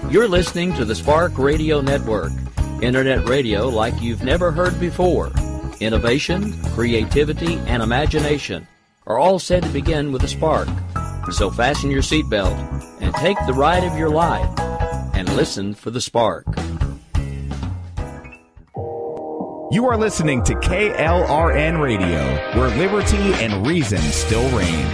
You're listening to the Spark Radio Network, internet radio like you've never heard before. Innovation, creativity, and imagination are all said to begin with a spark. So fasten your seatbelt and take the ride of your life and listen for the spark. You are listening to KLRN Radio, where liberty and reason still reign.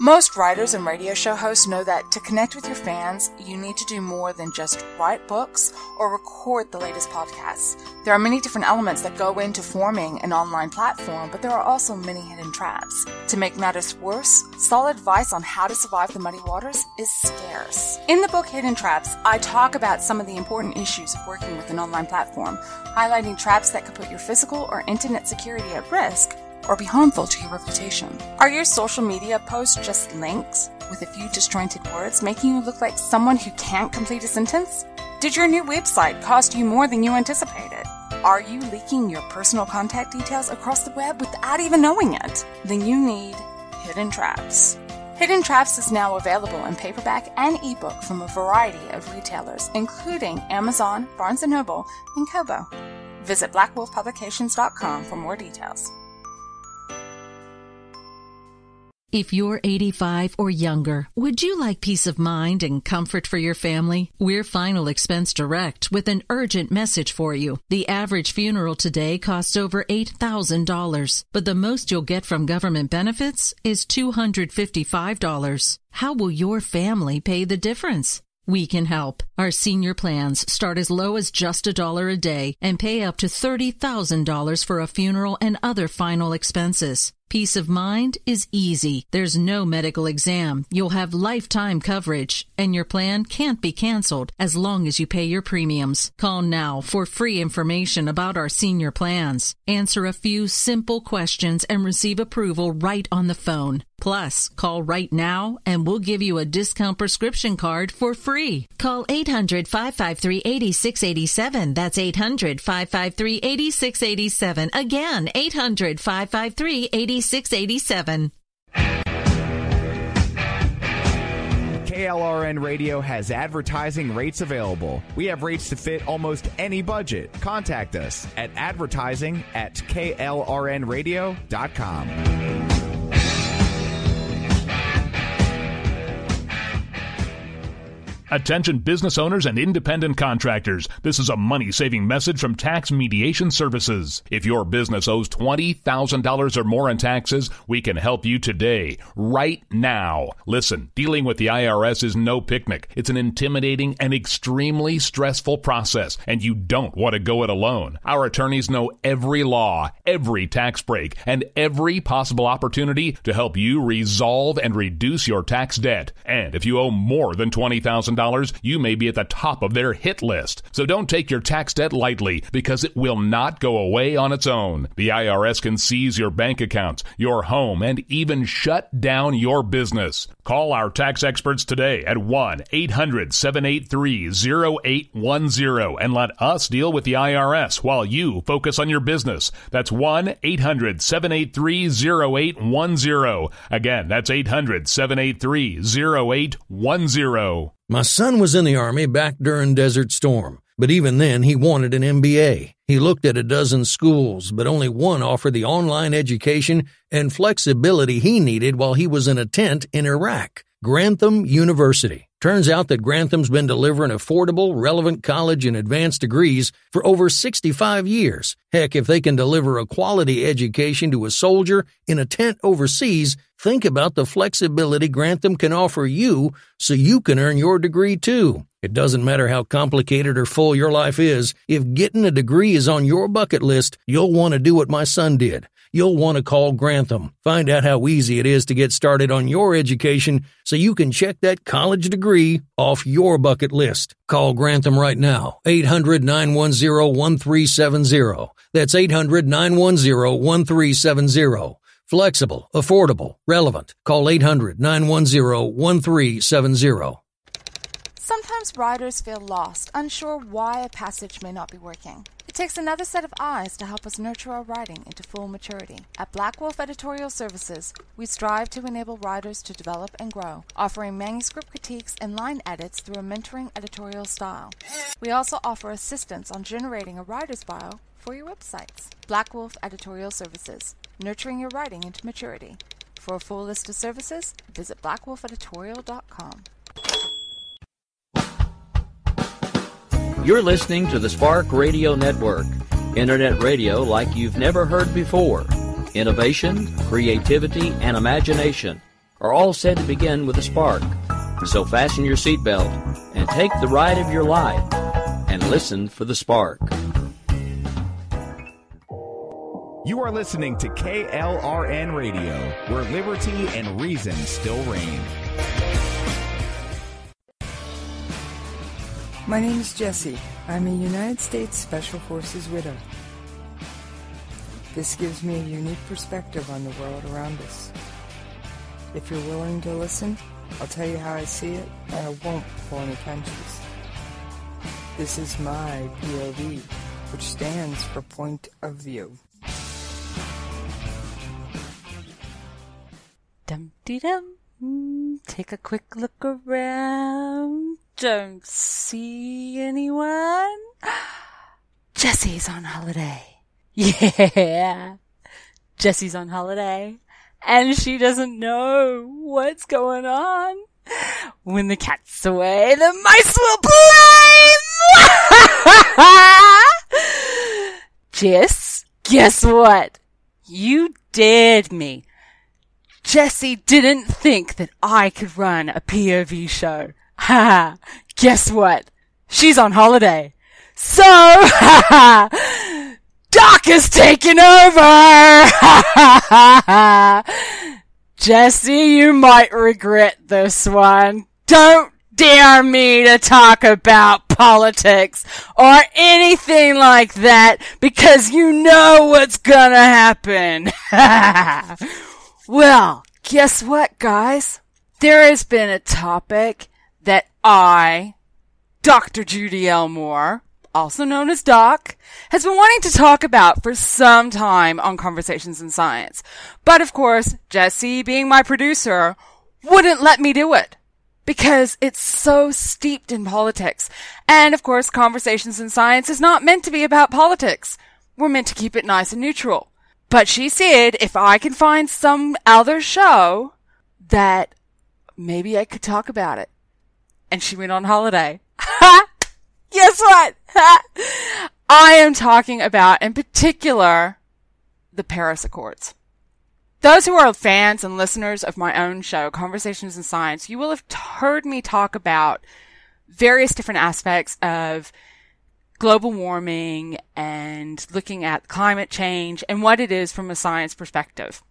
Most writers and radio show hosts know that to connect with your fans, you need to do more than just write books or record the latest podcasts. There are many different elements that go into forming an online platform, but there are also many hidden traps. To make matters worse, solid advice on how to survive the muddy waters is scarce. In the book Hidden Traps, I talk about some of the important issues of working with an online platform, highlighting traps that could put your physical or internet security at risk, or be harmful to your reputation. Are your social media posts just links with a few disjointed words, making you look like someone who can't complete a sentence? Did your new website cost you more than you anticipated? Are you leaking your personal contact details across the web without even knowing it? Then you need Hidden Traps. Hidden Traps is now available in paperback and ebook from a variety of retailers, including Amazon, Barnes & Noble, and Kobo. Visit blackwolfpublications.com for more details. If you're 85 or younger, would you like peace of mind and comfort for your family? We're Final Expense Direct with an urgent message for you. The average funeral today costs over $8,000, but the most you'll get from government benefits is $255. How will your family pay the difference? We can help. Our senior plans start as low as just $1 a day and pay up to $30,000 for a funeral and other final expenses. Peace of mind is easy. There's no medical exam. You'll have lifetime coverage, and your plan can't be canceled as long as you pay your premiums. Call now for free information about our senior plans. Answer a few simple questions and receive approval right on the phone. Plus, call right now and we'll give you a discount prescription card for free. Call 800-553-8687. That's 800-553-8687. Again, 800-553-8687. KLRN Radio has advertising rates available. We have rates to fit almost any budget. Contact us at advertising@klrnradio.com. Attention business owners and independent contractors. This is a money-saving message from Tax Mediation Services. If your business owes $20,000 or more in taxes, we can help you today, right now. Listen, dealing with the IRS is no picnic. It's an intimidating and extremely stressful process, and you don't want to go it alone. Our attorneys know every law, every tax break, and every possible opportunity to help you resolve and reduce your tax debt. And if you owe more than $20,000, you may be at the top of their hit list. So don't take your tax debt lightly, because it will not go away on its own. The IRS can seize your bank accounts, your home, and even shut down your business. Call our tax experts today at 1-800-783-0810 and let us deal with the IRS while you focus on your business. That's 1-800-783-0810. Again, that's 800-783-0810. My son was in the Army back during Desert Storm, but even then he wanted an MBA. He looked at a dozen schools, but only one offered the online education and flexibility he needed while he was in a tent in Iraq. Grantham University. Turns out that Grantham's been delivering affordable, relevant college and advanced degrees for over 65 years. Heck, if they can deliver a quality education to a soldier in a tent overseas, think about the flexibility Grantham can offer you so you can earn your degree too. It doesn't matter how complicated or full your life is. If getting a degree is on your bucket list, you'll want to do what my son did. You'll want to call Grantham. Find out how easy it is to get started on your education so you can check that college degree off your bucket list. Call Grantham right now, 800-910-1370. That's 800-910-1370. Flexible, affordable, relevant. Call 800-910-1370. Sometimes writers feel lost, unsure why a passage may not be working. It takes another set of eyes to help us nurture our writing into full maturity. At Black Wolf Editorial Services, we strive to enable writers to develop and grow, offering manuscript critiques and line edits through a mentoring editorial style. We also offer assistance on generating a writer's bio for your websites. Black Wolf Editorial Services, nurturing your writing into maturity. For a full list of services, visit blackwolfeditorial.com. You're listening to the Spark Radio Network, internet radio like you've never heard before. Innovation, creativity, and imagination are all said to begin with a spark. So fasten your seatbelt and take the ride of your life and listen for the spark. You are listening to KLRN Radio, where liberty and reason still reign. My name is Jessie. I'm a United States Special Forces widow. This gives me a unique perspective on the world around us. If you're willing to listen, I'll tell you how I see it, and I won't pull any punches. This is my POV, which stands for Point of View. Dum-dee-dum. Take a quick look around. Don't see anyone. Jessie's on holiday. Yeah. Jessie's on holiday. And she doesn't know what's going on. When the cat's away, the mice will play! Jess, guess what? You dared me. Jessie didn't think that I could run a POV show. Ha! Guess what? She's on holiday. So, Doc is taking over! Jessie, you might regret this one. Don't dare me to talk about politics or anything like that, because you know what's gonna happen. Well, guess what, guys? There has been a topic that I, Dr. Judy L Mohr, also known as Doc, has been wanting to talk about for some time on Conversations in Science. But of course, Jessie, being my producer, wouldn't let me do it because it's so steeped in politics. And of course, Conversations in Science is not meant to be about politics. We're meant to keep it nice and neutral. But she said if I can find some other show that maybe I could talk about it. And she went on holiday. Guess what? I am talking about, in particular, the Paris Accords. Those who are fans and listeners of my own show, Conversations in Science, you will have heard me talk about various different aspects of global warming and looking at climate change and what it is from a science perspective.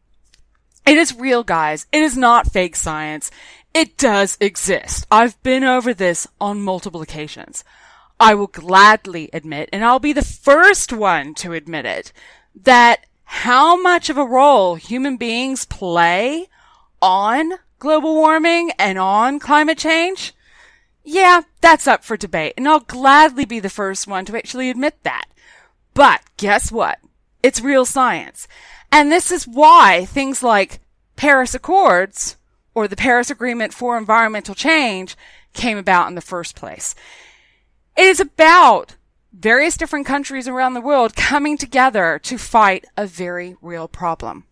It is real, guys. It is not fake science. It does exist. I've been over this on multiple occasions. I will gladly admit, and I'll be the first one to admit it, that how much of a role human beings play on global warming and on climate change, yeah, that's up for debate. And I'll gladly be the first one to actually admit that. But guess what? It's real science. And this is why things like Paris Accords or the Paris Agreement for Environmental Change came about in the first place. It is about various different countries around the world coming together to fight a very real problem.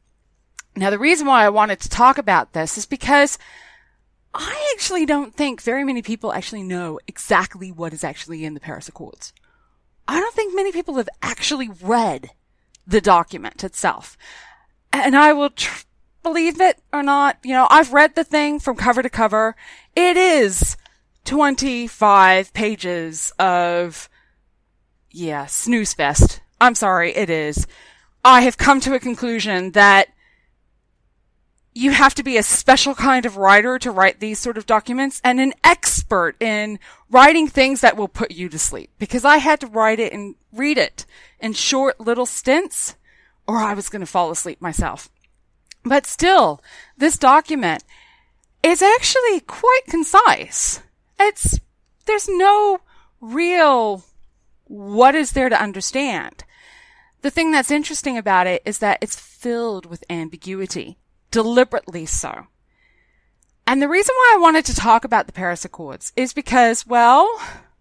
Now, the reason why I wanted to talk about this is because I actually don't think very many people actually know exactly what is actually in the Paris Accords. I don't think many people have actually read the document itself. And I will believe it or not, I've read the thing from cover to cover. It is 25 pages of, snooze fest. I'm sorry, it is. I have come to a conclusion that you have to be a special kind of writer to write these sort of documents and an expert in writing things that will put you to sleep, because I had to write it and read it in short little stints or I was going to fall asleep myself. But still, this document is actually quite concise. There's no real What is there to understand? The thing that's interesting about it is that it's filled with ambiguity, deliberately so. And the reason why I wanted to talk about the Paris Accords is because, well,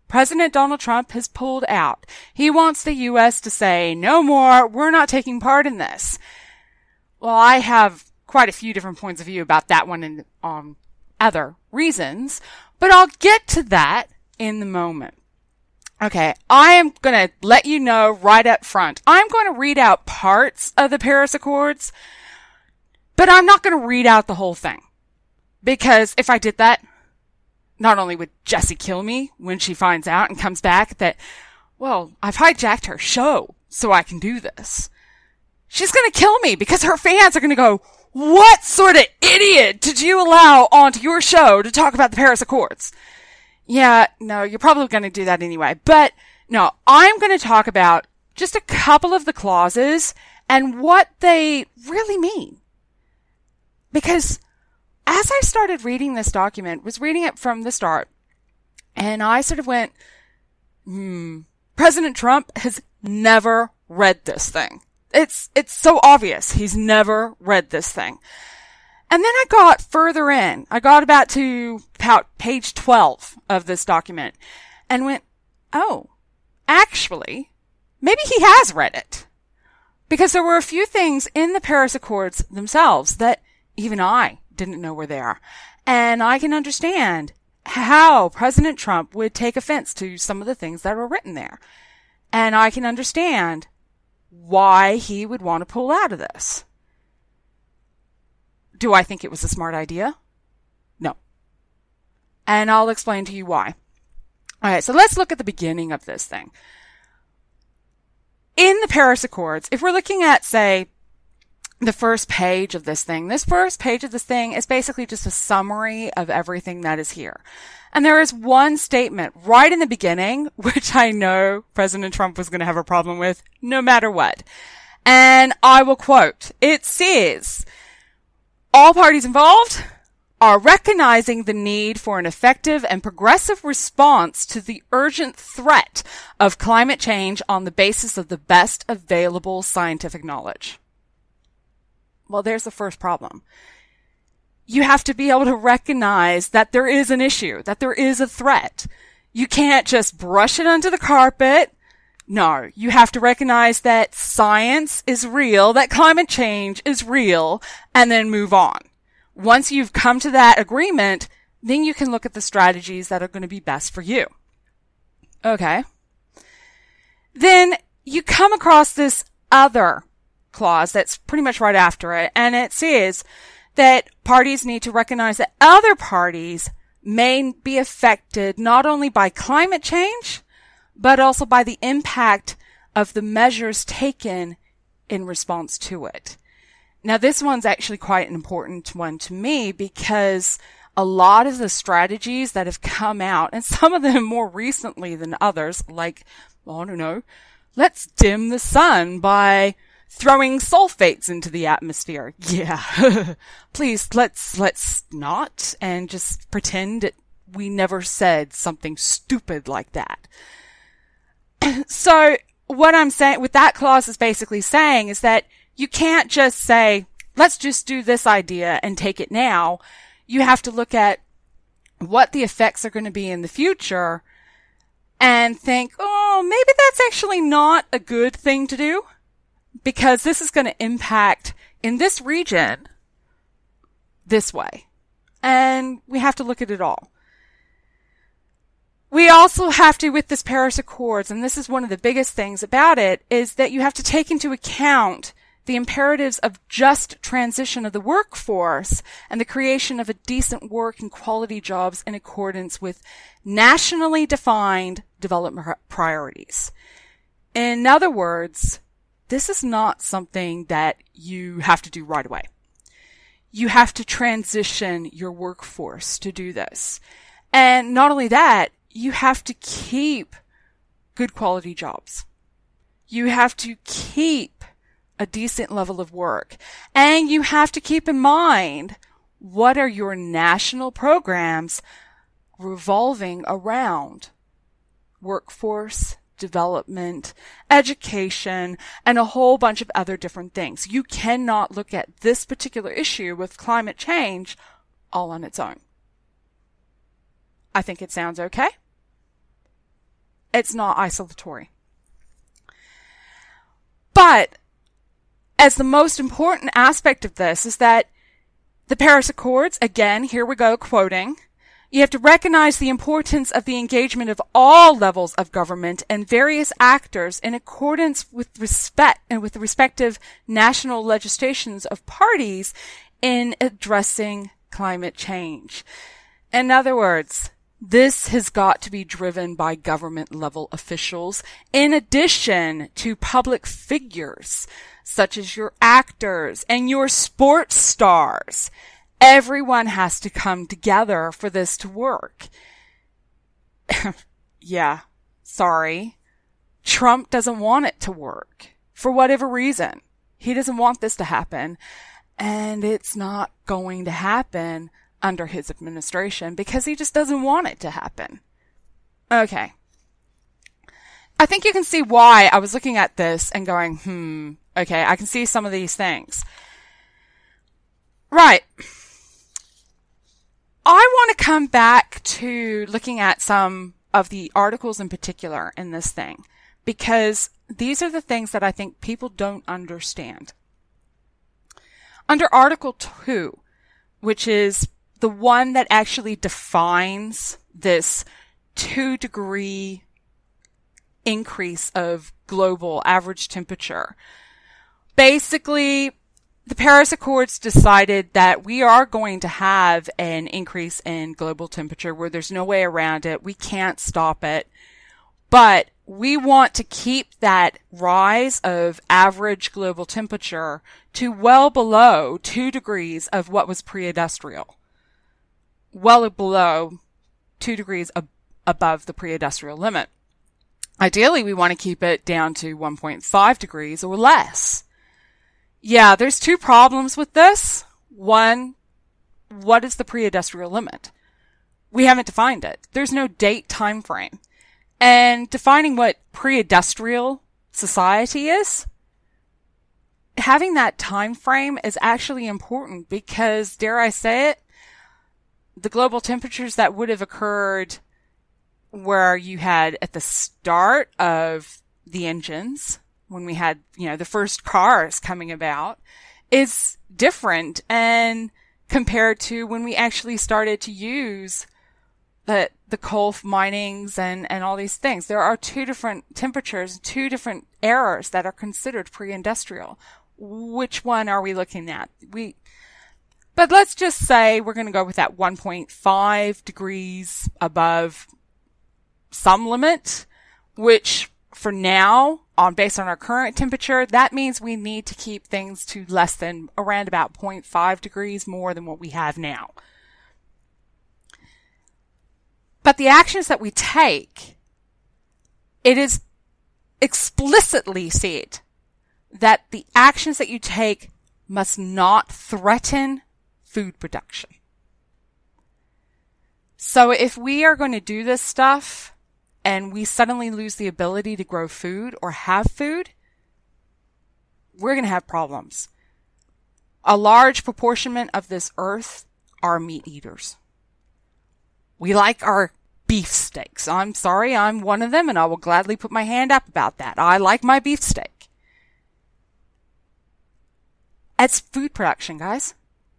President Donald Trump has pulled out. He wants the U.S. to say, no more, we're not taking part in this. Well, I have quite a few different points of view about that one and other reasons, but I'll get to that in the moment. Okay, I am going to let you know right up front. I'm going to read out parts of the Paris Accords, but I'm not going to read out the whole thing. Because if I did that, not only would Jessie kill me when she finds out and comes back that, well, I've hijacked her show so I can do this. She's going to kill me because her fans are going to go, what sort of idiot did you allow onto your show to talk about the Paris Accords? Yeah, no, you're probably going to do that anyway. But no, I'm going to talk about just a couple of the clauses and what they really mean. Because as I started reading this document, was reading it from the start, and I sort of went, President Trump has never read this thing. It's so obvious he's never read this thing. And then I got further in. I got about page 12 of this document and went, oh, actually, maybe he has read it. Because there were a few things in the Paris Accords themselves that even I didn't know were there. And I can understand how President Trump would take offense to some of the things that were written there. And I can understand why he would want to pull out of this. Do I think it was a smart idea? No. And I'll explain to you why. All right, so let's look at the beginning of this thing. In the Paris Accords, if we're looking at, say, the first page of this thing, this first page of this thing is basically just a summary of everything that is here. And there is one statement right in the beginning, which I know President Trump was going to have a problem with no matter what. And I will quote, it says, all parties involved are recognizing the need for an effective and progressive response to the urgent threat of climate change on the basis of the best available scientific knowledge. Well, there's the first problem. You have to be able to recognize that there is an issue, that there is a threat. You can't just brush it under the carpet. No, you have to recognize that science is real, that climate change is real, and then move on. Once you've come to that agreement, then you can look at the strategies that are going to be best for you. Okay. Then you come across this other clause that's pretty much right after it, and it says that parties need to recognize that other parties may be affected not only by climate change, but also by the impact of the measures taken in response to it. Now, this one's actually quite an important one to me because a lot of the strategies that have come out, and some of them more recently than others, like, I don't know, let's dim the sun by throwing sulfates into the atmosphere. Yeah. Please, let's not and just pretend that we never said something stupid like that. So what I'm saying with that clause is basically saying is that you can't just say, let's just do this idea and take it now. You have to look at what the effects are going to be in the future and think, oh, maybe that's actually not a good thing to do because this is going to impact in this region this way. And we have to look at it all. We also have to, with this Paris Accords, and this is one of the biggest things about it, is that you have to take into account the imperatives of just transition of the workforce and the creation of a decent work and quality jobs in accordance with nationally defined development priorities. In other words, this is not something that you have to do right away. You have to transition your workforce to do this. And not only that, you have to keep good quality jobs. You have to keep a decent level of work. And you have to keep in mind what are your national programs revolving around workforce development, education, and a whole bunch of other different things. You cannot look at this particular issue with climate change all on its own. I think it sounds okay. It's not isolatory. But as the most important aspect of this is that the Paris Accords, again, here we go quoting, you have to recognize the importance of the engagement of all levels of government and various actors in accordance with respect and with the respective national legislations of parties in addressing climate change. In other words, this has got to be driven by government level officials in addition to public figures such as your actors and your sports stars. Everyone has to come together for this to work. Yeah, sorry. Trump doesn't want it to work for whatever reason. He doesn't want this to happen, and it's not going to happen under his administration because he just doesn't want it to happen. Okay. I think you can see why I was looking at this and going, okay, I can see some of these things. Right. I want to come back to looking at some of the articles in particular in this thing, because these are the things that I think people don't understand. Under Article 2, which is the one that actually defines this 2-degree increase of global average temperature, basically, the Paris Accords decided that we are going to have an increase in global temperature where there's no way around it. We can't stop it. But we want to keep that rise of average global temperature to well below 2 degrees of what was pre-industrial. Well below 2 degrees above the pre-industrial limit. Ideally, we want to keep it down to 1.5 degrees or less. Yeah, there's two problems with this. One, what is the pre-industrial limit? We haven't defined it. There's no date time frame. And defining what pre-industrial society is, having that time frame is actually important because, dare I say it, the global temperatures that would have occurred where you had at the start of the engines, when we had, the first cars coming about, is different and compared to when we actually started to use the coal minings and all these things. There are two different temperatures, two different eras that are considered pre-industrial. Which one are we looking at? But let's just say we're going to go with that 1.5 degrees above some limit, which for now, based on our current temperature, that means we need to keep things to less than around about 0.5 degrees more than what we have now. But the actions that we take, it is explicitly said that the actions that you take must not threaten food production. So if we are going to do this stuff and we suddenly lose the ability to grow food or have food, we're going to have problems. A large proportion of this earth are meat eaters. We like our beef steaks. I'm sorry, I'm one of them, and I will gladly put my hand up about that. I like my beef steak. It's food production, guys.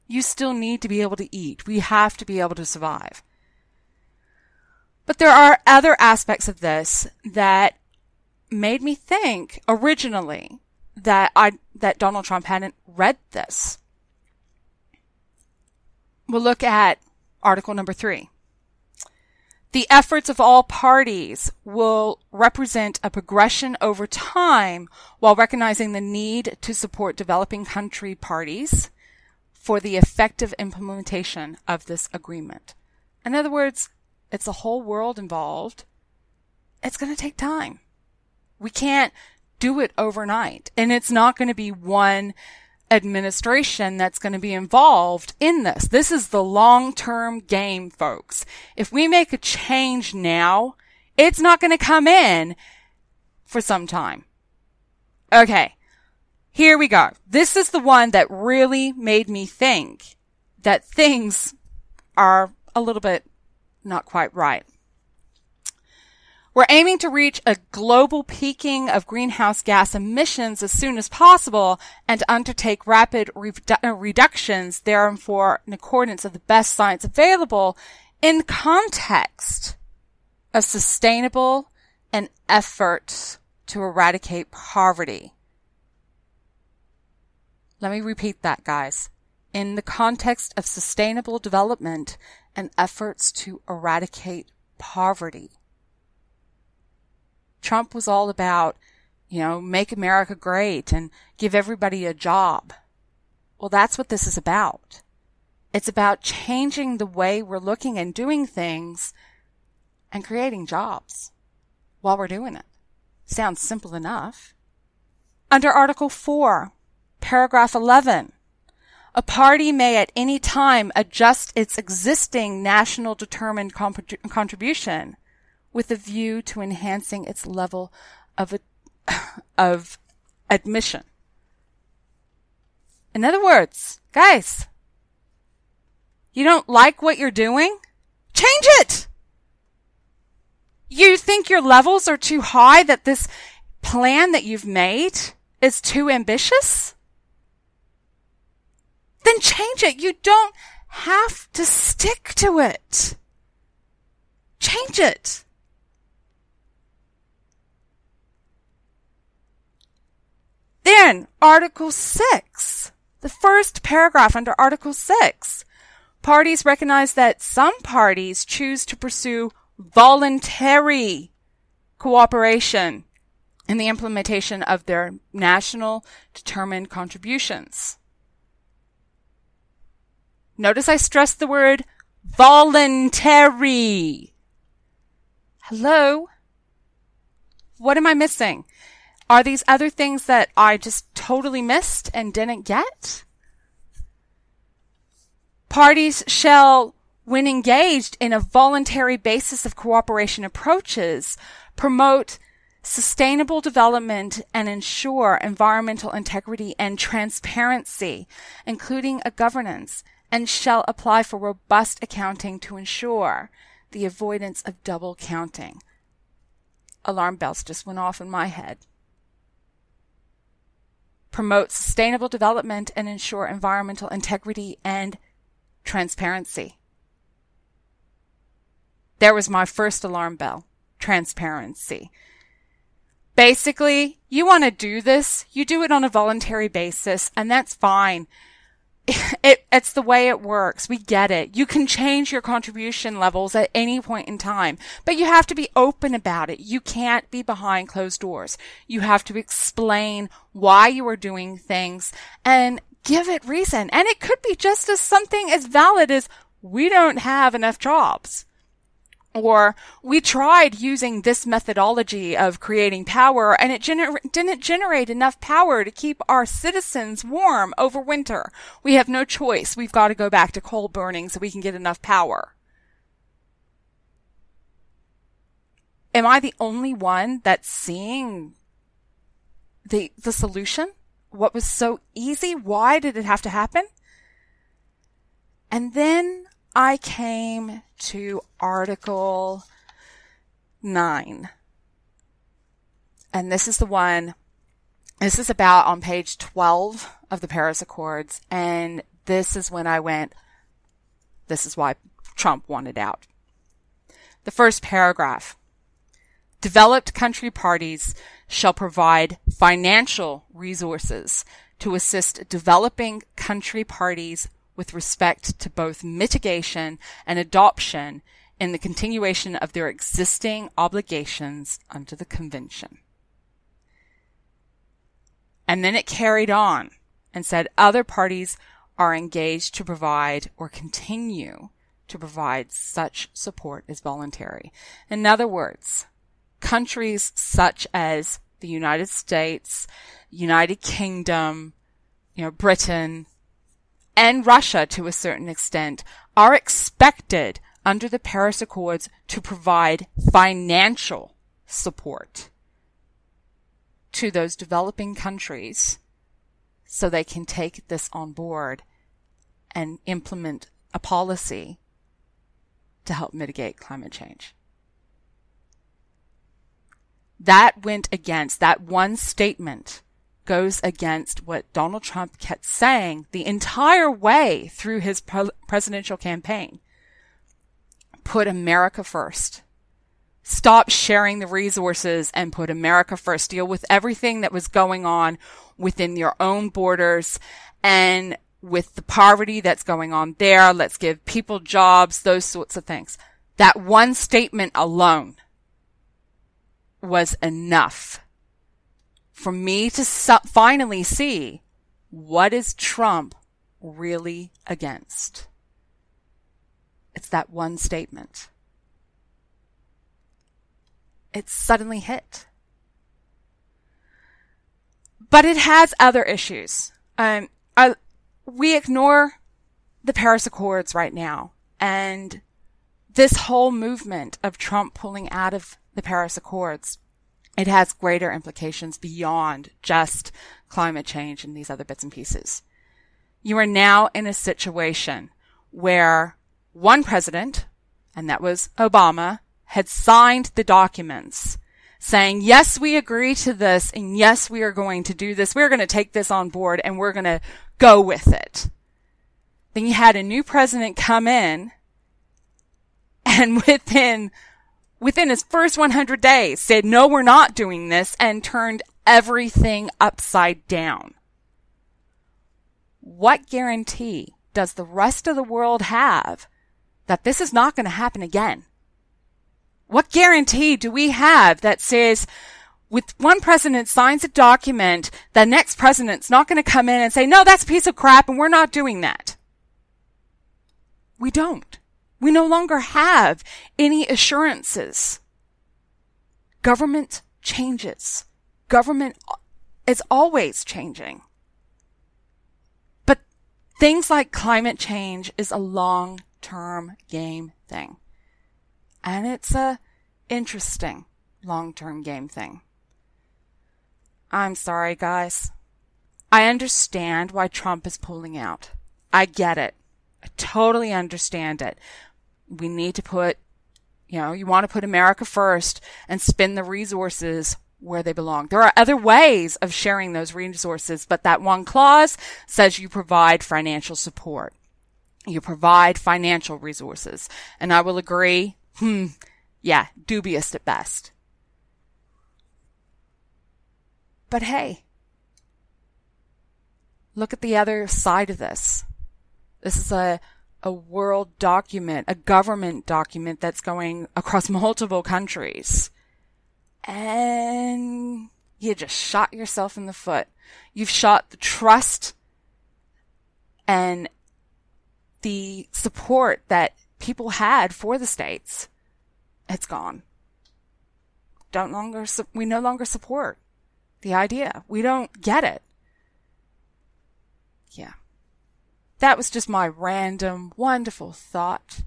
You still need to be able to eat. We have to be able to survive. But there are other aspects of this that made me think originally that Donald Trump hadn't read this. We'll look at article number 3. The efforts of all parties will represent a progression over time while recognizing the need to support developing country parties for the effective implementation of this agreement. In other words, it's the whole world involved. It's going to take time. We can't do it overnight. And it's not going to be one administration that's going to be involved in this. This is the long-term game, folks. If we make a change now, it's not going to come in for some time. Okay, here we go. This is the one that really made me think that things are a little bit not quite right. We're aiming to reach a global peaking of greenhouse gas emissions as soon as possible and to undertake rapid reductions, therefore in accordance with the best science available in context of sustainable and efforts to eradicate poverty. Let me repeat that, guys. In the context of sustainable development and efforts to eradicate poverty. Trump was all about, make America great and give everybody a job. Well, that's what this is about. It's about changing the way we're looking and doing things and creating jobs while we're doing it. Sounds simple enough. Under Article 4, Paragraph 11, a party may at any time adjust its existing national determined contribution with a view to enhancing its level of admission. In other words, guys, you don't like what you're doing? Change it! You think your levels are too high, that this plan that you've made is too ambitious? Then change it. You don't have to stick to it. Change it. Then, Article 6, the first paragraph under Article 6. Parties recognize that some parties choose to pursue voluntary cooperation in the implementation of their national determined contributions. Notice I stressed the word voluntary. Hello? What am I missing? Are these other things that I just totally missed and didn't get? Parties shall, when engaged in a voluntary basis of cooperation approaches, promote sustainable development and ensure environmental integrity and transparency, including a governance, and shall apply for robust accounting to ensure the avoidance of double counting. Alarm bells just went off in my head. Promote sustainable development and ensure environmental integrity and transparency. There was my first alarm bell. Transparency. Basically, you want to do this, you do it on a voluntary basis, and that's fine. It's the way it works. We get it. You can change your contribution levels at any point in time, but you have to be open about it. You can't be behind closed doors. You have to explain why you are doing things and give it reason. And it could be just as something as valid as we don't have enough jobs. Or we tried using this methodology of creating power and it didn't generate enough power to keep our citizens warm over winter. We have no choice. We've got to go back to coal burning so we can get enough power. Am I the only one that's seeing the solution? What was so easy? Why did it have to happen? And then I came to Article 9. And this is the one, this is about on page 12 of the Paris Accords. And this is when I went, this is why Trump wanted out. The first paragraph. Developed country parties shall provide financial resources to assist developing country parties with respect to both mitigation and adoption in the continuation of their existing obligations under the convention. And then it carried on and said other parties are engaged to provide or continue to provide such support as voluntary. In other words, countries such as the United States, United Kingdom, Britain, and Russia to a certain extent are expected under the Paris Accords to provide financial support to those developing countries so they can take this on board and implement a policy to help mitigate climate change. That one statement goes against what Donald Trump kept saying the entire way through his presidential campaign. Put America first. Stop sharing the resources and put America first. Deal with everything that was going on within your own borders and with the poverty that's going on there. Let's give people jobs, those sorts of things. That one statement alone was enough for me to finally see what is Trump really against. It's that one statement. It suddenly hit. But it has other issues. We ignore the Paris Accords right now, and this whole movement of Trump pulling out of the Paris Accords, it has greater implications beyond just climate change and these other bits and pieces. You are now in a situation where one president, and that was Obama, had signed the documents saying, yes, we agree to this, and yes, we are going to do this. We're going to take this on board, and we're going to go with it. Then you had a new president come in, and within his first 100 days said, no, we're not doing this, and turned everything upside down. What guarantee does the rest of the world have that this is not going to happen again? What guarantee do we have that says with one president signs a document, the next president's not going to come in and say, no, that's a piece of crap and we're not doing that? We don't. We no longer have any assurances. Government changes. Government is always changing. But things like climate change is a long-term game thing. And it's a interesting long-term game thing. I'm sorry, guys. I understand why Trump is pulling out. I get it. I totally understand it. We need to put, you want to put America first and spend the resources where they belong. There are other ways of sharing those resources, but that one clause says you provide financial support. You provide financial resources. And I will agree, dubious at best. But hey, look at the other side of this. This is a world document, a government document that's going across multiple countries. And you just shot yourself in the foot. You've shot the trust and the support that people had for the states. It's gone. We no longer support the idea. We don't get it. Yeah. That was just my random, wonderful thought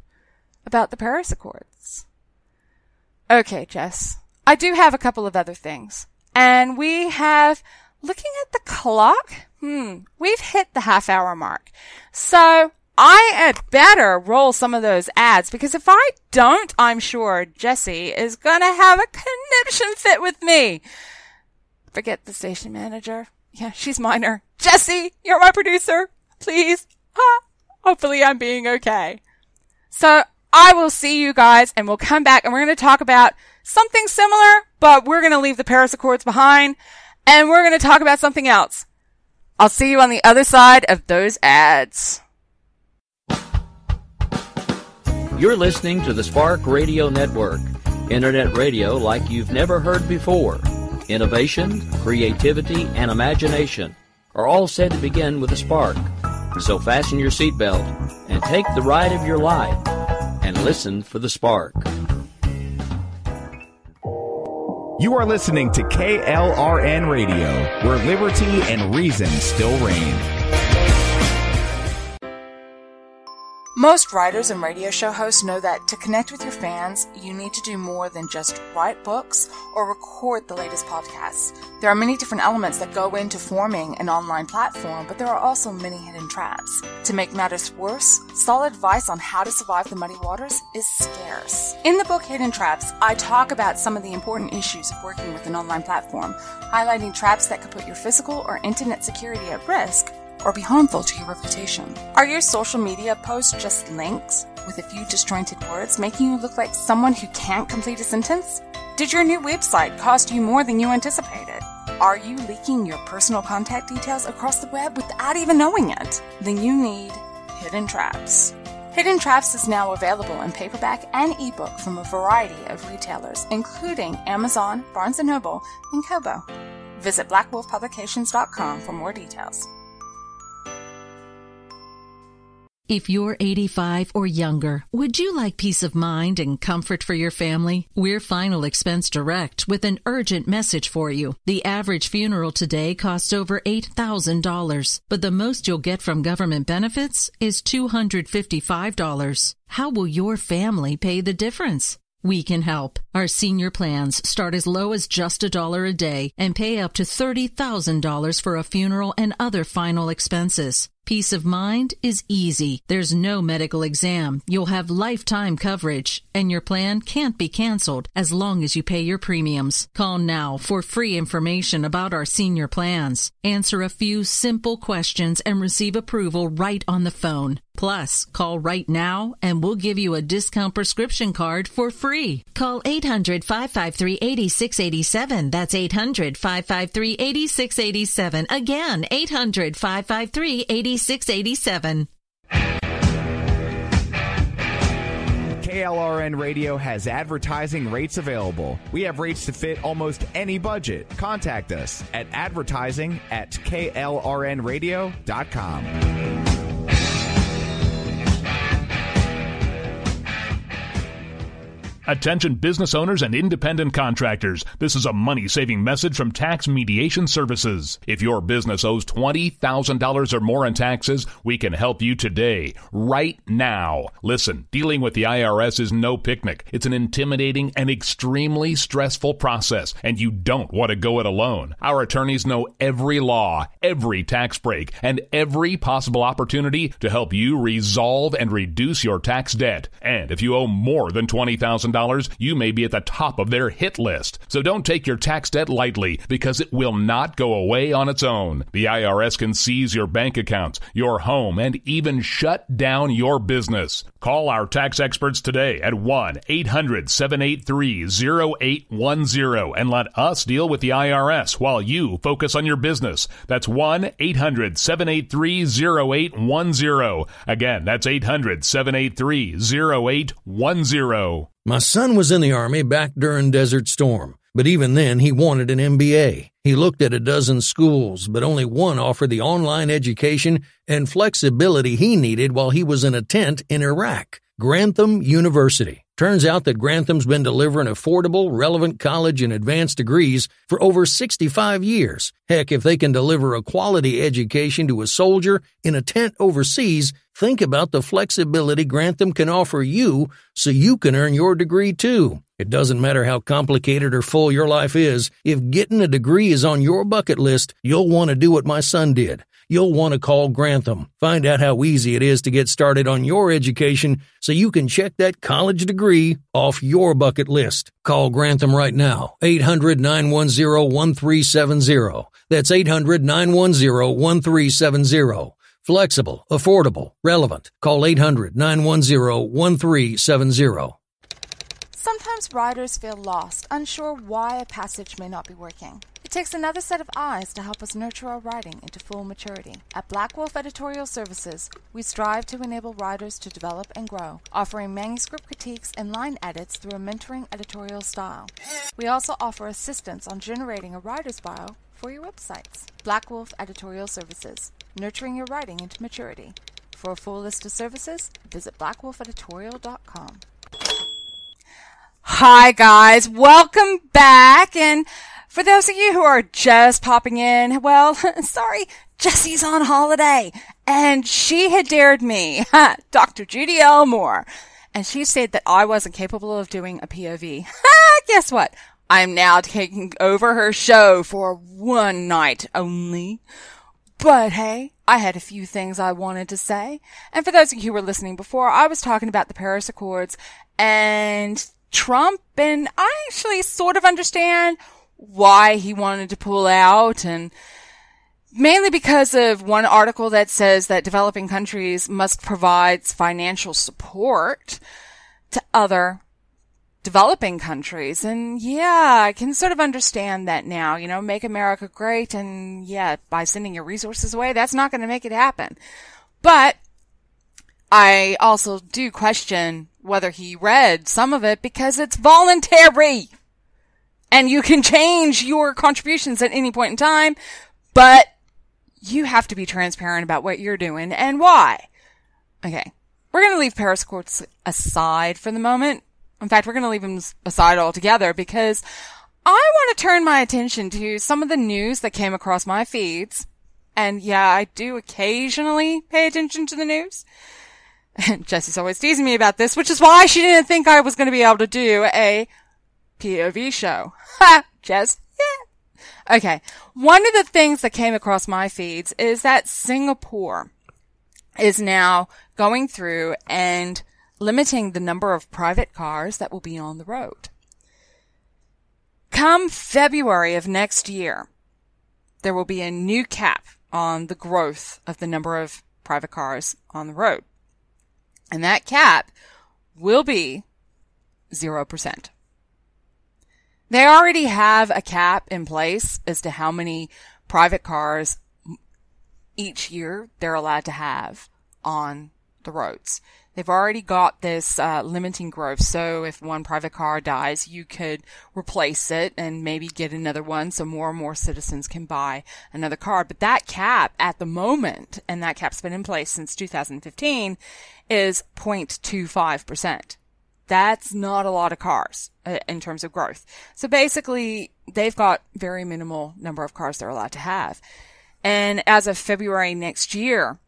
about the Paris Accords. Okay, Jess. I do have a couple of other things. And we have, looking at the clock, we've hit the half-hour mark. So I had better roll some of those ads, because if I don't, I'm sure Jessie is going to have a conniption fit with me. Forget the station manager. Yeah, she's minor. Jessie, you're my producer. Please. Hopefully I'm being okay. So I will see you guys, and we'll come back, and we're going to talk about something similar, but we're going to leave the Paris Accords behind, and we're going to talk about something else. I'll see you on the other side of those ads. You're listening to the Spark Radio Network, internet radio like you've never heard before. Innovation, creativity, and imagination are all said to begin with a spark. So fasten your seatbelt and take the ride of your life and listen for the spark. You are listening to KLRN Radio, where liberty and reason still reign. Most writers and radio show hosts know that to connect with your fans, you need to do more than just write books or record the latest podcasts. There are many different elements that go into forming an online platform, but there are also many hidden traps. To make matters worse, solid advice on how to survive the muddy waters is scarce. In the book Hidden Traps, I talk about some of the important issues of working with an online platform, highlighting traps that could put your physical or internet security at risk or be harmful to your reputation. Are your social media posts just links with a few disjointed words, making you look like someone who can't complete a sentence? Did your new website cost you more than you anticipated? Are you leaking your personal contact details across the web without even knowing it? Then you need Hidden Traps. Hidden Traps is now available in paperback and ebook from a variety of retailers, including Amazon, Barnes & Noble, and Kobo. Visit blackwolfpublications.com for more details. If you're 85 or younger, would you like peace of mind and comfort for your family? We're Final Expense Direct with an urgent message for you. The average funeral today costs over $8,000, but the most you'll get from government benefits is $255. How will your family pay the difference? We can help. Our senior plans start as low as just $1 a day and pay up to $30,000 for a funeral and other final expenses. Peace of mind is easy. There's no medical exam. You'll have lifetime coverage, and your plan can't be canceled as long as you pay your premiums. Call now for free information about our senior plans. Answer a few simple questions and receive approval right on the phone. Plus, call right now and we'll give you a discount prescription card for free. Call 800-553-8687. That's 800-553-8687. Again, 800-553-8687. KLRN Radio has advertising rates available. We have rates to fit almost any budget. Contact us at advertising@klrnradio.com. Attention business owners and independent contractors. This is a money-saving message from Tax Mediation Services. If your business owes $20,000 or more in taxes, we can help you today, right now. Listen, dealing with the IRS is no picnic. It's an intimidating and extremely stressful process, and you don't want to go it alone. Our attorneys know every law, every tax break, and every possible opportunity to help you resolve and reduce your tax debt. And if you owe more than $20,000, you may be at the top of their hit list. So don't take your tax debt lightly, because it will not go away on its own. The IRS can seize your bank accounts, your home, and even shut down your business. Call our tax experts today at 1-800-783-0810 and let us deal with the IRS while you focus on your business. That's 1-800-783-0810. Again, that's 800-783-0810. My son was in the Army back during Desert Storm, but even then he wanted an MBA. He looked at a dozen schools, but only one offered the online education and flexibility he needed while he was in a tent in Iraq. Grantham University. Turns out that Grantham's been delivering affordable, relevant college and advanced degrees for over 65 years. Heck, if they can deliver a quality education to a soldier in a tent overseas, think about the flexibility Grantham can offer you so you can earn your degree too. It doesn't matter how complicated or full your life is. If getting a degree is on your bucket list, you'll want to do what my son did. You'll want to call Grantham. Find out how easy it is to get started on your education so you can check that college degree off your bucket list. Call Grantham right now, 800-910-1370. That's 800-910-1370. Flexible, affordable, relevant. Call 800-910-1370. Sometimes writers feel lost, unsure why a passage may not be working. It takes another set of eyes to help us nurture our writing into full maturity. At Black Wolf Editorial Services, we strive to enable writers to develop and grow, offering manuscript critiques and line edits through a mentoring editorial style. We also offer assistance on generating a writer's bio for your websites. Black Wolf Editorial Services, nurturing your writing into maturity. For a full list of services, visit blackwolfeditorial.com. Hi guys, welcome back, and for those of you who are just popping in, well, sorry, Jessie's on holiday, and she had dared me, Dr. Judy L Mohr, and she said that I wasn't capable of doing a POV. Guess what? I'm now taking over her show for one night only. But hey, I had a few things I wanted to say. And for those of you who were listening before, I was talking about the Paris Accords and Trump, and I actually sort of understand why he wanted to pull out, and mainly because of one article that says that developing countries must provide financial support to other developing countries. And yeah, I can sort of understand that now, make America great. And yeah, by sending your resources away, that's not going to make it happen. But I also do question whether he read some of it, because it's voluntary and you can change your contributions at any point in time, but you have to be transparent about what you're doing and why. Okay. We're going to leave Paris Accords aside for the moment. In fact, we're going to leave them aside altogether, because I want to turn my attention to some of the news that came across my feeds. And yeah, I do occasionally pay attention to the news. And Jessie's always teasing me about this, which is why she didn't think I was going to be able to do a POV show. Ha! Jess? Yeah. Okay. One of the things that came across my feeds is that Singapore is now going through and limiting the number of private cars that will be on the road. Come February of next year, there will be a new cap on the growth of the number of private cars on the road. And that cap will be 0%. They already have a cap in place as to how many private cars each year they're allowed to have on the roads. They've already got this limiting growth. So if one private car dies, you could replace it and maybe get another one, so more and more citizens can buy another car. But that cap at the moment, and that cap's been in place since 2015, is 0.25%. That's not a lot of cars in terms of growth. So basically, they've got very minimal number of cars they're allowed to have. And as of February next year,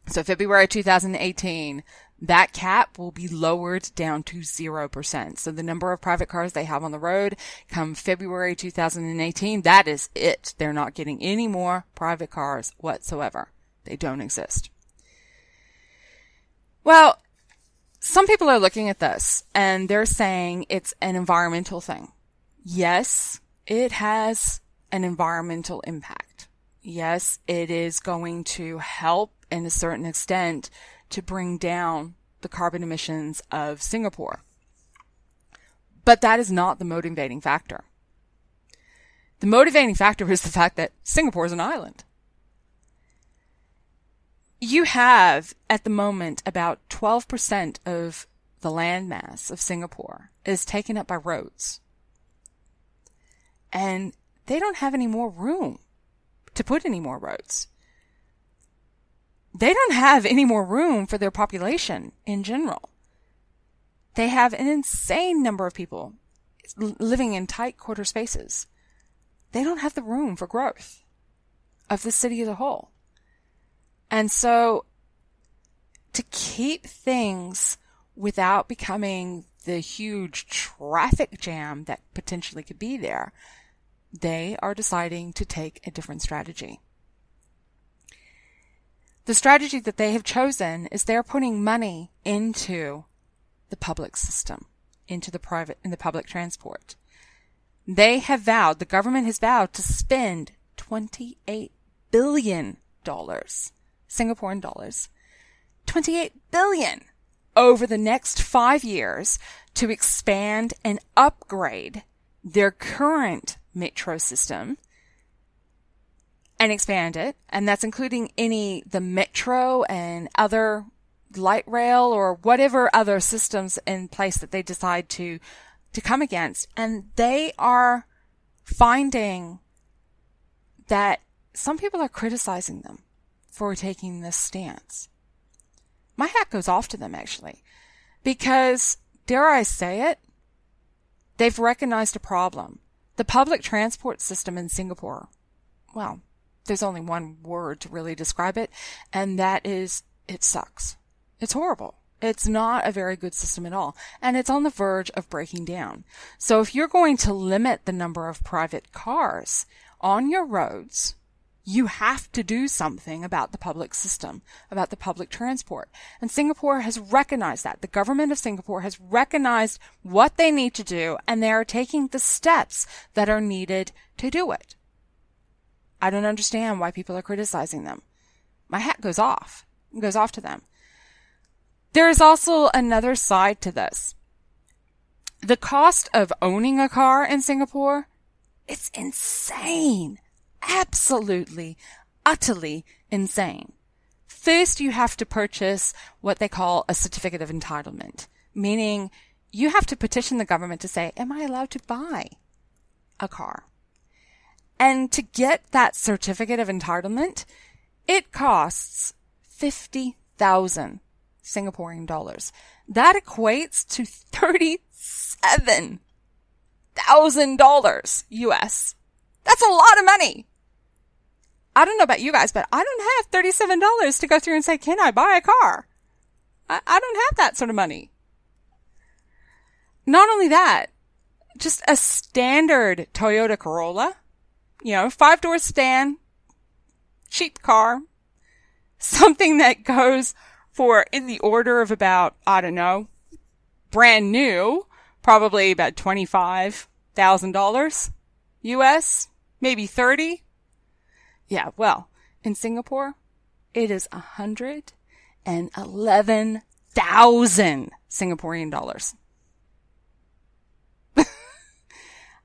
so February 2018, that cap will be lowered down to 0%. So the number of private cars they have on the road come February 2018, that is it. They're not getting any more private cars whatsoever. They don't exist. Well, some people are looking at this and they're saying it's an environmental thing. Yes, it has an environmental impact. Yes, it is going to help in a certain extent to bring down the carbon emissions of Singapore. But that is not the motivating factor. The motivating factor is the fact that Singapore is an island. You have, at the moment, about 12% of the landmass of Singapore is taken up by roads. And they don't have any more room to put any more roads. They don't have any more room for their population in general. They have an insane number of people living in tight quarter spaces. They don't have the room for growth of the city as a whole. And so to keep things without becoming the huge traffic jam that potentially could be there, they are deciding to take a different strategy. The strategy that they have chosen is they're putting money into the public system, into the public transport. They have vowed, the government has vowed to spend $28 billion, Singaporean dollars, $28 billion over the next 5 years to expand and upgrade their current metro system and expand it. And that's including the metro and other light rail or whatever other systems in place that they decide to come against. And they are finding that some people are criticizing them for taking this stance. My hat goes off to them, actually, because, dare I say it, they've recognized a problem. The public transport system in Singapore, well, there's only one word to really describe it, and that is, it sucks. It's horrible. It's not a very good system at all, and it's on the verge of breaking down. So if you're going to limit the number of private cars on your roads, you have to do something about the public system, about the public transport. And Singapore has recognized that. The government of Singapore has recognized what they need to do, and they are taking the steps that are needed to do it. I don't understand why people are criticizing them. My hat goes off. It goes off to them. There is also another side to this. The cost of owning a car in Singapore, it's insane. Absolutely, utterly insane. First, you have to purchase what they call a certificate of entitlement, meaning you have to petition the government to say, am I allowed to buy a car? And to get that certificate of entitlement, it costs 50,000 Singaporean dollars. That equates to $37,000 US. That's a lot of money. I don't know about you guys, but I don't have $37 to go through and say, can I buy a car? I don't have that sort of money. Not only that, just a standard Toyota Corolla, 5-door sedan, cheap car, something that goes for in the order of about, brand new, probably about $25,000 US, maybe 30. Yeah, well, in Singapore, it is 111,000 Singaporean dollars.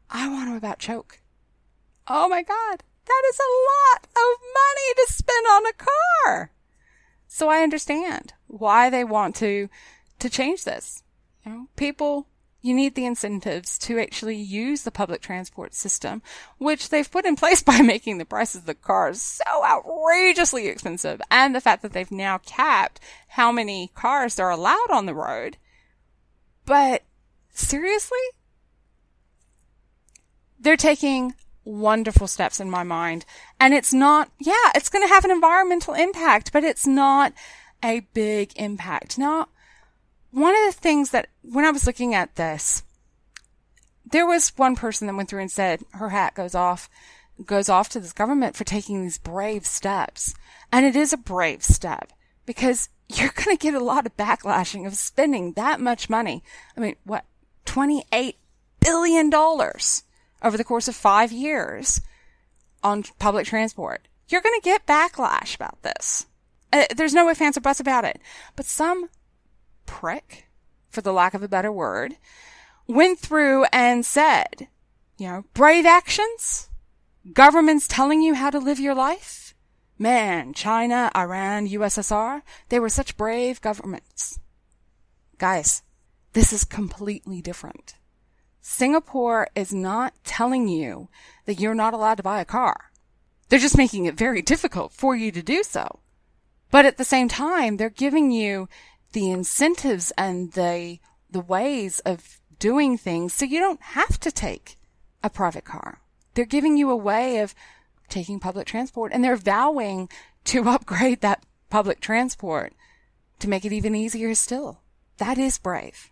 I want to about choke. Oh my God, that is a lot of money to spend on a car. So I understand why they want to change this. People, you need the incentives to actually use the public transport system, which they've put in place by making the prices of the cars so outrageously expensive, and the fact that they've now capped how many cars they're allowed on the road. But seriously? They're taking wonderful steps in my mind. And it's not, it's going to have an environmental impact, but it's not a big impact. Now, one of the things that when I was looking at this, there was one person that went through and said her hat goes off to this government for taking these brave steps. And it is a brave step because you're going to get a lot of backlashing of spending that much money. I mean, $28 billion over the course of 5 years on public transport. You're going to get backlash about this. There's no ifs, ands, or buts about it. But some prick, for the lack of a better word, went through and said, brave actions? Governments telling you how to live your life? Man, China, Iran, USSR, they were such brave governments. Guys, this is completely different. Singapore is not telling you that you're not allowed to buy a car. They're just making it very difficult for you to do so. But at the same time, they're giving you the incentives and the ways of doing things so you don't have to take a private car. They're giving you a way of taking public transport, and they're vowing to upgrade that public transport to make it even easier still. That is brave.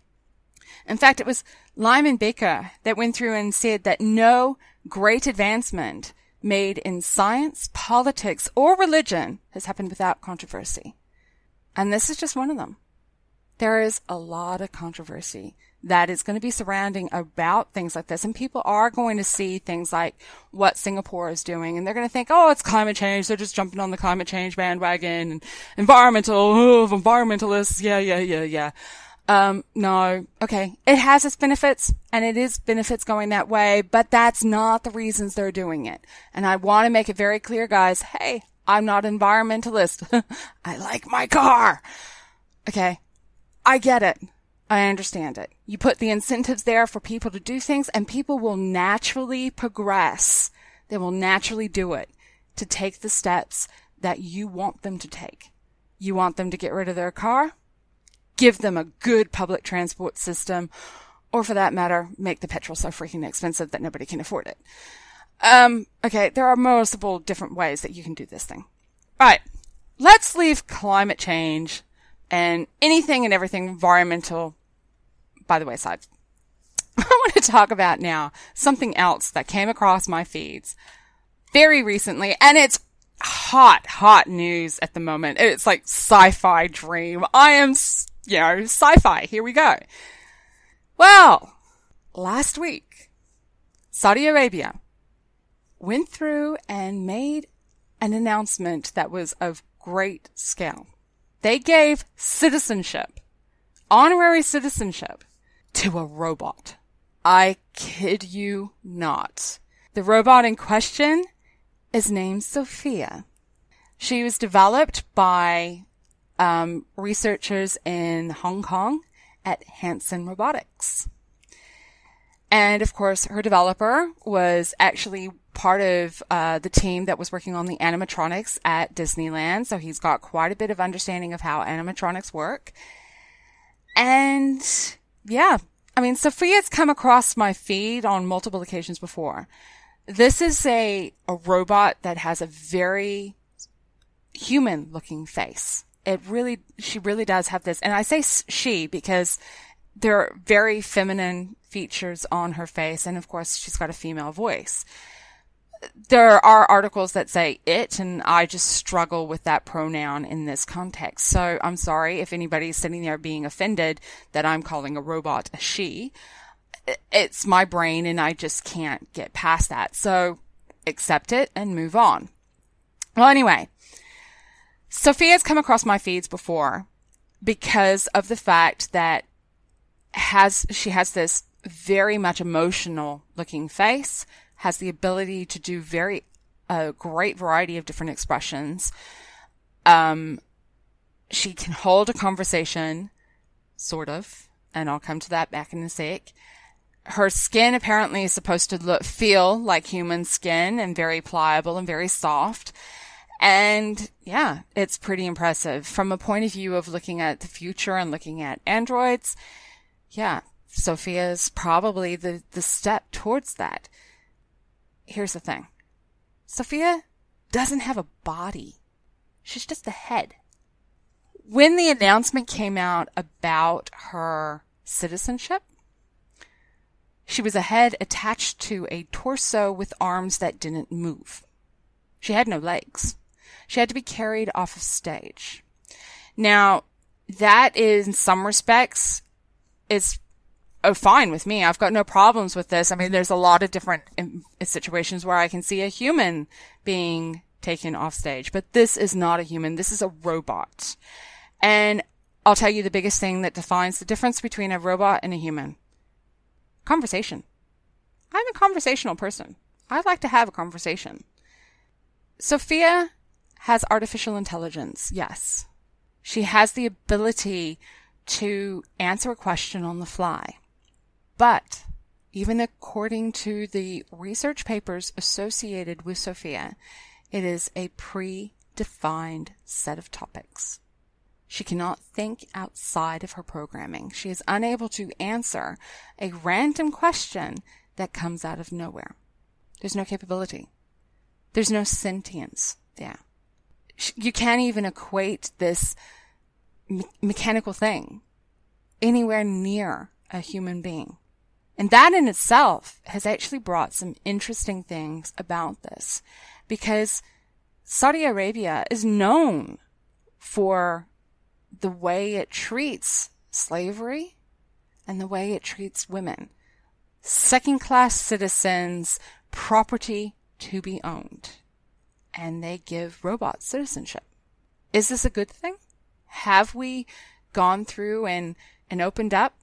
In fact, it was Lyman Baker that went through and said that no great advancement made in science, politics, or religion has happened without controversy. And this is just one of them. There is a lot of controversy that is going to be surrounding about things like this. And people are going to see things like what Singapore is doing. And they're going to think, oh, it's climate change. They're just jumping on the climate change bandwagon. And environmentalists. Yeah. No. Okay. It has its benefits, and it is benefits going that way, but that's not the reasons they're doing it. And I want to make it very clear, guys. Hey, I'm not an environmentalist. I like my car. Okay. I get it. I understand it. You put the incentives there for people to do things, and people will naturally progress. They will naturally do it to take the steps that you want them to take. You want them to get rid of their car? Give them a good public transport system, or for that matter, make the petrol so freaking expensive that nobody can afford it. Okay, there are multiple different ways that you can do this thing. All right, let's leave climate change and anything and everything environmental by the wayside. I want to talk about now something else that came across my feeds very recently, and it's hot news at the moment. It's like sci-fi dream. I am, sci-fi. Here we go. Well, last week, Saudi Arabia went through and made an announcement that was of great scale. They gave citizenship, honorary citizenship, to a robot. I kid you not. The robot in question is named Sophia. She was developed by researchers in Hong Kong at Hanson Robotics. And of course, her developer was actually part of the team that was working on the animatronics at Disneyland. So he's got quite a bit of understanding of how animatronics work. And yeah, I mean, Sophia's come across my feed on multiple occasions before. This is a robot that has a very human looking face. She really does have this. And I say she because there are very feminine features on her face. And of course, she's got a female voice. There are articles that say it, and I just struggle with that pronoun in this context. So I'm sorry if anybody's sitting there being offended that I'm calling a robot a she. It's my brain and I just can't get past that. So accept it and move on. Well, anyway, Sophia's come across my feeds before because of the fact that she has this very much emotional looking face, has the ability to do a great variety of different expressions. She can hold a conversation, sort of, and I'll come to that back in a sec. Her skin apparently is supposed to feel like human skin and very pliable and very soft. And yeah, it's pretty impressive. From a point of view of looking at the future and looking at androids, yeah, Sophia is probably the step towards that. Here's the thing. Sophia doesn't have a body. She's just a head. When the announcement came out about her citizenship, she was a head attached to a torso with arms that didn't move. She had no legs. She had to be carried off of stage. Now, that is, in some respects, is fine with me. I've got no problems with this. I mean, there's a lot of different situations where I can see a human being taken off stage, but this is not a human. This is a robot. And I'll tell you the biggest thing that defines the difference between a robot and a human. Conversation. I'm a conversational person. I like to have a conversation. Sophia has artificial intelligence, yes. She has the ability to answer a question on the fly. But even according to the research papers associated with Sophia, it is a predefined set of topics. She cannot think outside of her programming. She is unable to answer a random question that comes out of nowhere. There's no capability. There's no sentience there. You can't even equate this mechanical thing anywhere near a human being. And that in itself has actually brought some interesting things about this, because Saudi Arabia is known for the way it treats slavery and the way it treats women. Second-class citizens, property to be owned. And they give robots citizenship. Is this a good thing? Have we gone through and opened up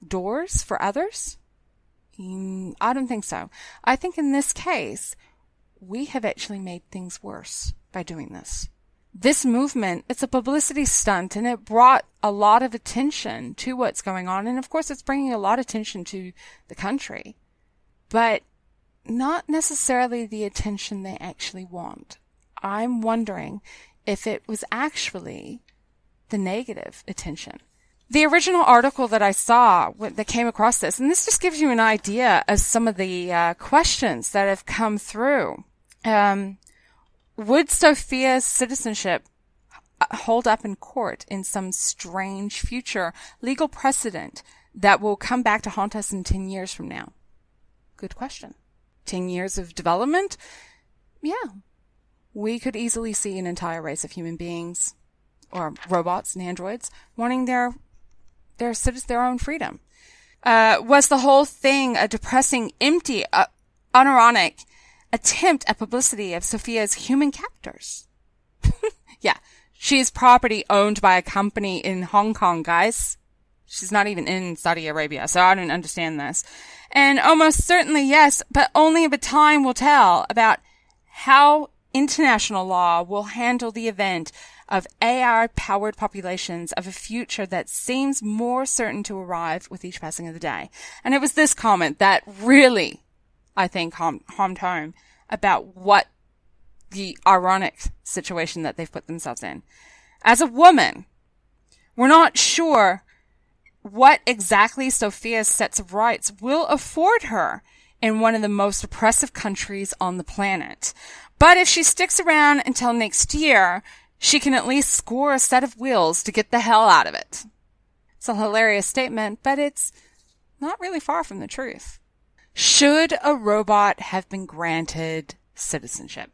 doors for others? I don't think so. I think in this case, we have actually made things worse by doing this. This movement, it's a publicity stunt, and it brought a lot of attention to what's going on. And of course, it's bringing a lot of attention to the country, but not necessarily the attention they actually want. I'm wondering if it was actually the negative attention. The original article that I saw that came across this, and this just gives you an idea of some of the questions that have come through. Would Sophia's citizenship hold up in court in some strange future legal precedent that will come back to haunt us in 10 years from now? Good question. 10 years of development? Yeah. We could easily see an entire race of human beings or robots and androids wanting their own freedom. Was the whole thing a depressing, empty, unironic attempt at publicity of Sophia's human captors? Yeah. She's property owned by a company in Hong Kong, guys. She's not even in Saudi Arabia, so I don't understand this. And almost certainly yes, but only a time will tell about how international law will handle the event of AI-powered populations of a future that seems more certain to arrive with each passing of the day. And it was this comment that really, I think, harmed home about what the ironic situation that they've put themselves in. As a woman, we're not sure what exactly Sophia's sets of rights will afford her in one of the most oppressive countries on the planet. But if she sticks around until next year, she can at least score a set of wheels to get the hell out of it. It's a hilarious statement, but it's not really far from the truth. Should a robot have been granted citizenship?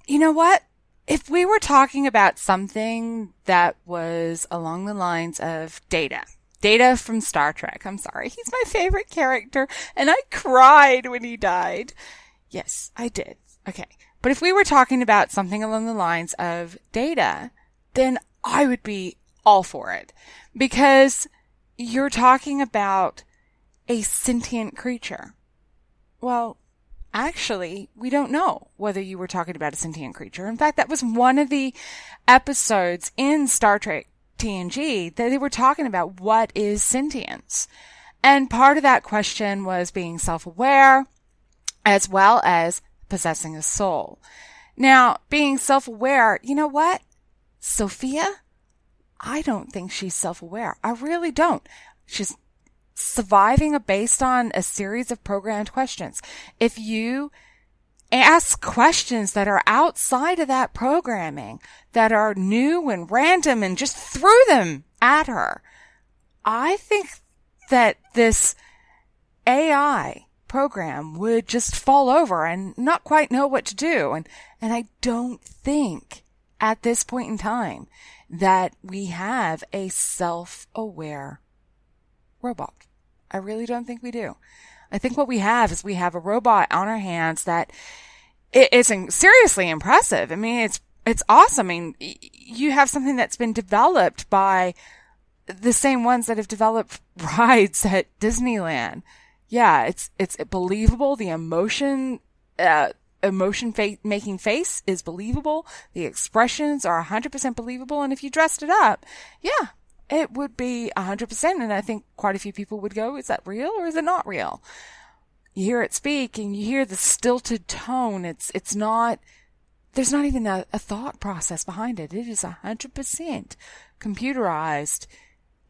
You know what? If we were talking about something that was along the lines of Data from Star Trek. I'm sorry, he's my favorite character, and I cried when he died. Yes, I did. Okay. But if we were talking about something along the lines of Data, then I would be all for it. Because you're talking about a sentient creature. Well, actually, we don't know whether you were talking about a sentient creature. In fact, that was one of the episodes in Star Trek TNG that they were talking about what is sentience. And part of that question was being self-aware as well as possessing a soul. Now, being self-aware, you know what? Sophia, I don't think she's self-aware. I really don't. She's surviving based on a series of programmed questions. If you ask questions that are outside of that programming, that are new and random and just threw them at her, I think that this AI program would just fall over and not quite know what to do. And I don't think at this point in time that we have a self-aware robot. I really don't think we do. I think what we have is we have a robot on our hands that it's seriously impressive. I mean, it's awesome. I mean, you have something that's been developed by the same ones that have developed rides at Disneyland. Yeah, it's believable. The making face is believable. The expressions are 100% believable. And if you dressed it up, yeah, it would be 100%. And I think quite a few people would go, is that real or is it not real? You hear it speak and you hear the stilted tone. It's not, there's not even a thought process behind it. It is 100% computerized,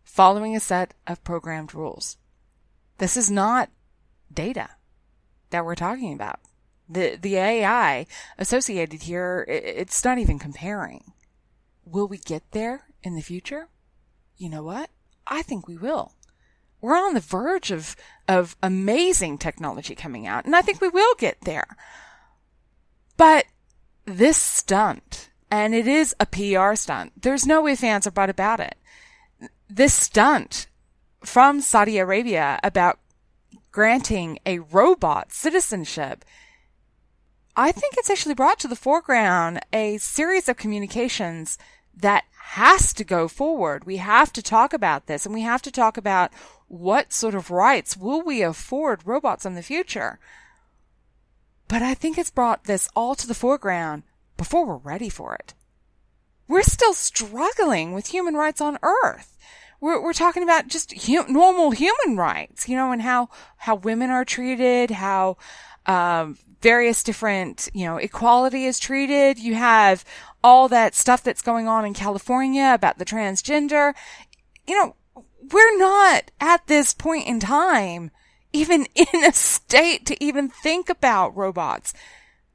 following a set of programmed rules. This is not Data that we're talking about. The AI associated here, it's not even comparing. Will we get there in the future? You know what? I think we will. We're on the verge of amazing technology coming out, and I think we will get there. But this stunt, and it is a PR stunt, there's no ifs, ands, or buts about it. This stunt from Saudi Arabia about granting a robot citizenship, I think it's actually brought to the foreground a series of communications that has to go forward. We have to talk about this, and we have to talk about what sort of rights will we afford robots in the future. But I think it's brought this all to the foreground before we're ready for it. We're still struggling with human rights on Earth. We're talking about just normal human rights, and how women are treated, how various different, equality is treated. You have all that stuff that's going on in California about the transgender. we're not at this point in time even in a state to even think about robots.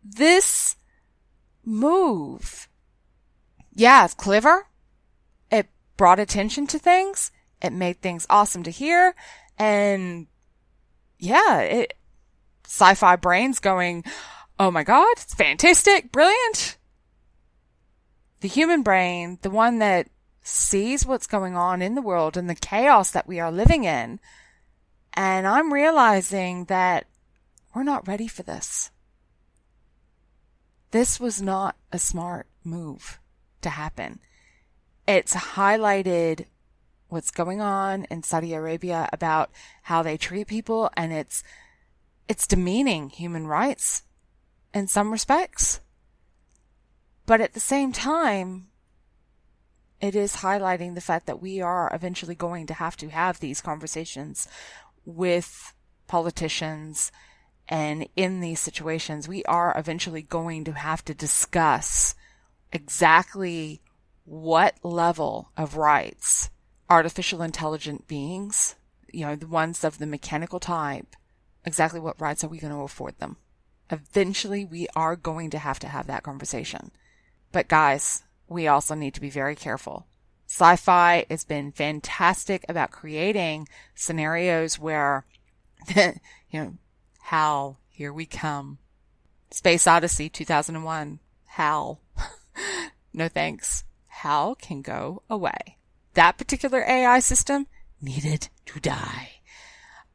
This move, yeah, it's clever. It brought attention to things. It made things awesome to hear. And yeah, sci-fi brains going, oh my God, it's fantastic, brilliant. The human brain, the one that sees what's going on in the world and the chaos that we are living in. And I'm realizing that we're not ready for this. This was not a smart move to happen. It's highlighted what's going on in Saudi Arabia about how they treat people, and it's demeaning human rights in some respects. But at the same time, it is highlighting the fact that we are eventually going to have these conversations with politicians, and in these situations, we are eventually going to have to discuss exactly what level of rights artificial intelligent beings, the ones of the mechanical type, exactly what rights are we going to afford them? Eventually, we are going to have that conversation. But guys, we also need to be very careful. Sci-fi has been fantastic about creating scenarios where, HAL, here we come. Space Odyssey 2001, HAL. No thanks. HAL can go away. That particular AI system needed to die.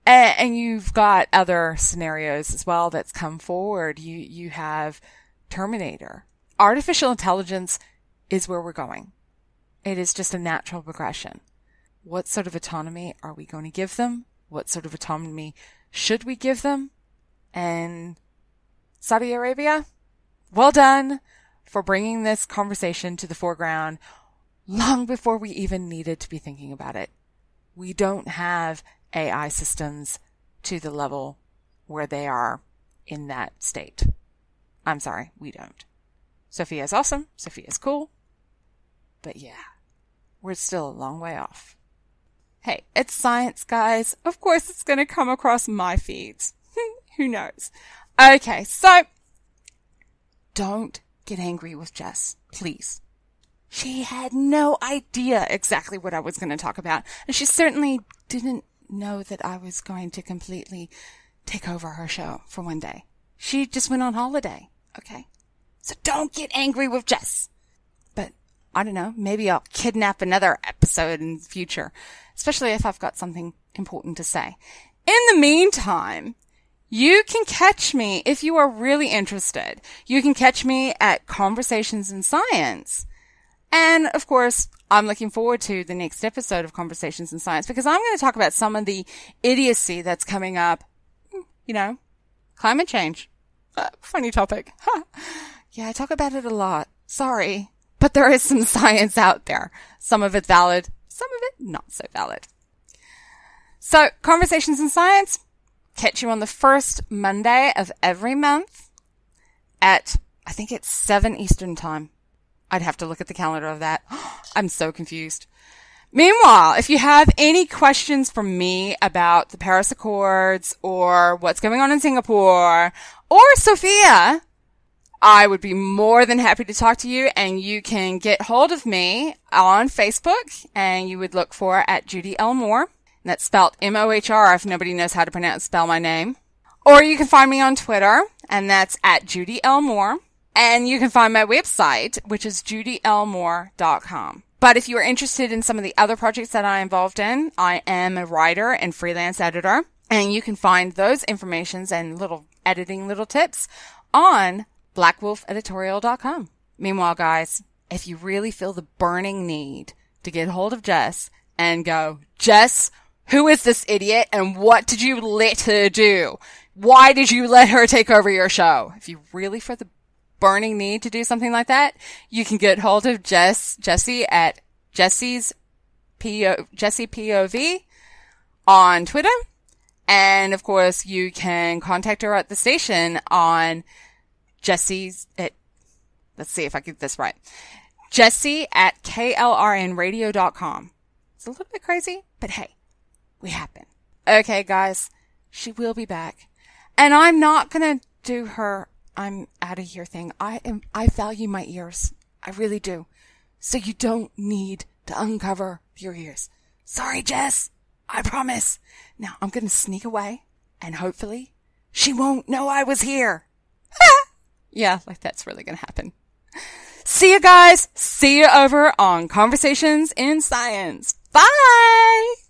And you've got other scenarios as well that's come forward. You have Terminator. Artificial intelligence is where we're going. It is just a natural progression. What sort of autonomy are we going to give them? What sort of autonomy should we give them? And Saudi Arabia, well done for bringing this conversation to the foreground long before we even needed to be thinking about it. We don't have AI systems to the level where they are in that state. I'm sorry, we don't. Sophia's awesome. Sophia's cool. But yeah, we're still a long way off. Hey, it's science, guys. Of course it's going to come across my feeds. Who knows? Okay, so don't get angry with Jess, please. She had no idea exactly what I was going to talk about, and she certainly didn't know that I was going to completely take over her show for one day. She just went on holiday, okay? So don't get angry with Jess. But I don't know, maybe I'll kidnap another episode in the future, especially if I've got something important to say. In the meantime, you can catch me if you are really interested. You can catch me at Conversations in Science. And of course, I'm looking forward to the next episode of Conversations in Science because I'm going to talk about some of the idiocy that's coming up. Climate change. Funny topic. Yeah, I talk about it a lot. Sorry. But there is some science out there. Some of it valid, some of it not so valid. So, Conversations in Science, catch you on the first Monday of every month at, I think it's 7 Eastern time. I'd have to look at the calendar of that. I'm so confused. Meanwhile, if you have any questions from me about the Paris Accords or what's going on in Singapore or Sophia, I would be more than happy to talk to you, and you can get hold of me on Facebook, and you would look for at Judy L Mohr. And that's spelled M-O-H-R if nobody knows how to spell my name. Or you can find me on Twitter, and that's at Judy L Mohr. And you can find my website, which is judylmohr.com. But if you are interested in some of the other projects that I'm involved in, I am a writer and freelance editor. And you can find those informations and little tips on blackwolfeditorial.com. Meanwhile, guys, if you really feel the burning need to get hold of Jess and go, Jess, who is this idiot and what did you let her do? Why did you let her take over your show? If you really feel the burning need to do something like that, you can get hold of Jessie at Jessie POV on Twitter. And of course, you can contact her at the station on let's see if I get this right. Jessie at KLRNRadio.com. It's a little bit crazy, but hey, we happen. Okay, guys, she will be back. And I'm not gonna do her I'm out of here thing. I value my ears. I really do. So you don't need to uncover your ears. Sorry, Jess. I promise. Now I'm gonna sneak away and hopefully she won't know I was here. Yeah, like that's really gonna happen. See you guys. See you over on Conversations in Science. Bye!